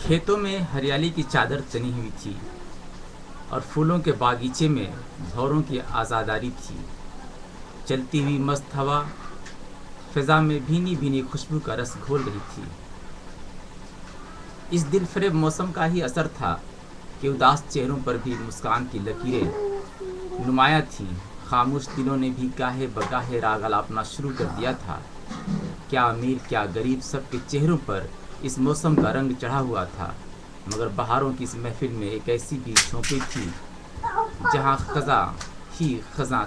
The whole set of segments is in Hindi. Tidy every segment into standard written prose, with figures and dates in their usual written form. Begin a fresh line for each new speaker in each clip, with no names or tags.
खेतों में हरियाली की चादर तनी हुई थी और फूलों के बागीचे में भौरों की आज़ादारी थी। चलती हुई मस्त हवा फिजा में भीनी भीनी खुशबू का रस घोल रही थी। इस दिलफरेब मौसम का ही असर था कि उदास चेहरों पर भी मुस्कान की लकीरें नुमाया थीं। खामोश दिलों ने भी गाहे बगाहे राग अलापना शुरू कर दिया था। क्या अमीर क्या गरीब, सबके चेहरों पर इस मौसम का रंग चढ़ा हुआ था। मगर बहारों की इस महफिल में एक ऐसी भी झोंपड़ी थी जहां खज़ा ही खज़ा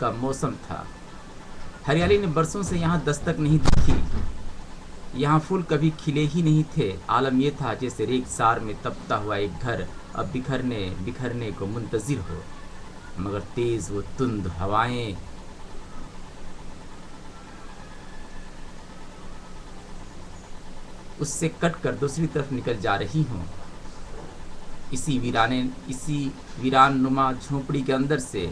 का मौसम था। हरियाली ने बरसों से यहाँ दस्तक नहीं दी थी। यहाँ फूल कभी खिले ही नहीं थे। आलम यह था जैसे रेगिस्तान में तपता हुआ एक घर अब बिखरने को मुंतजिर हो। मगर तेज वो तुंद हवाएं उससे कट कर दूसरी तरफ निकल जा रही हों। इसी वीरान नुमा झोंपड़ी के अंदर से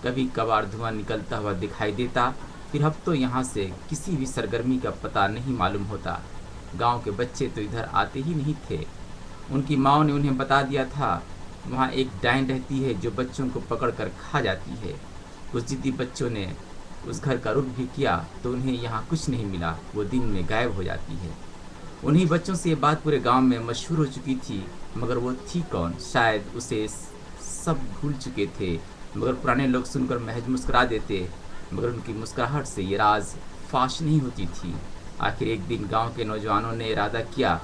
कभी कभार धुआं निकलता हुआ दिखाई देता। फिर हफ्तों यहाँ से किसी भी सरगर्मी का पता नहीं मालूम होता। गांव के बच्चे तो इधर आते ही नहीं थे। उनकी माँ ने उन्हें बता दिया था वहाँ एक डायन रहती है जो बच्चों को पकड़ कर खा जाती है। कुछ जिद्दी बच्चों ने उस घर का रुख भी किया तो उन्हें यहाँ कुछ नहीं मिला। वो दिन में गायब हो जाती है। उन्हीं बच्चों से ये बात पूरे गांव में मशहूर हो चुकी थी। मगर वो थी कौन? शायद उसे सब भूल चुके थे। मगर पुराने लोग सुनकर महज मुस्कुरा देते। मगर उनकी मुस्कुराहट से ये राज फाश नहीं होती थी। आखिर एक दिन गांव के नौजवानों ने इरादा किया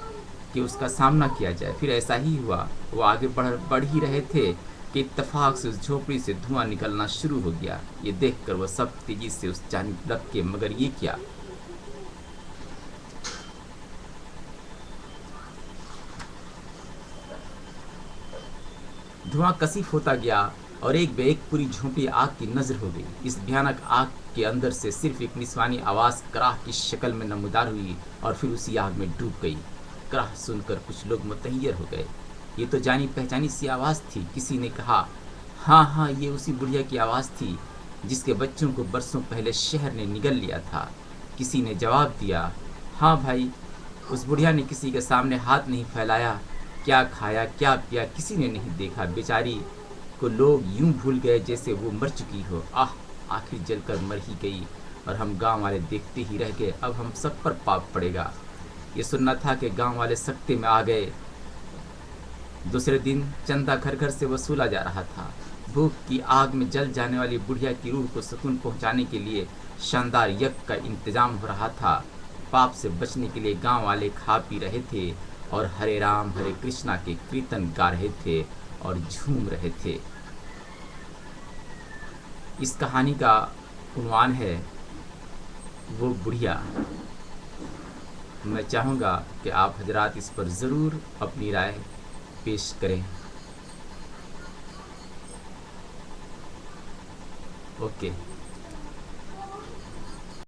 कि उसका सामना किया जाए। फिर ऐसा ही हुआ। वो आगे बढ़ ही रहे थे कि इत्तेफाक से उस झोपड़ी से धुआं निकलना शुरू हो गया। ये देखकर वो सब तेजी से उस जानिब लपके। मगर ये क्या? धुआं कसीफ होता गया और एक बे एक पूरी झोंपड़ी आग की नजर हो गई। इस भयानक आग के अंदर से सिर्फ एक निस्वानी आवाज़ कराह की शक्ल में नमूदार हुई और फिर उसी आग में डूब गई। कराह सुनकर कुछ लोग मुतहैयर हो गए। ये तो जानी पहचानी सी आवाज़ थी। किसी ने कहा, हाँ, ये उसी बुढ़िया की आवाज़ थी जिसके बच्चों को बरसों पहले शहर ने निगल लिया था। किसी ने जवाब दिया, हाँ भाई, उस बुढ़िया ने किसी के सामने हाथ नहीं फैलाया। क्या खाया क्या पिया किसी ने नहीं देखा। बेचारी को लोग यूं भूल गए जैसे वो मर चुकी हो। आखिर जलकर मर ही गई और हम गांव वाले देखते ही रह गए। अब हम सब पर पाप पड़ेगा। ये सुनना था कि गांव वाले सख्ते में आ गए। दूसरे दिन चंदा घर घर से वसूला जा रहा था। भूख की आग में जल जाने वाली बुढ़िया की रूह को सुकून पहुंचाने के लिए शानदार यज्ञ का इंतजाम हो रहा था। पाप से बचने के लिए गांव वाले खा पी रहे थे और हरे राम हरे कृष्णा के कीर्तन गा रहे थे और झूम रहे थे। इस कहानी का उन्वान है वो बुढ़िया। मैं चाहूँगा कि आप हजरात इस पर ज़रूर अपनी राय पेश करें। ओके।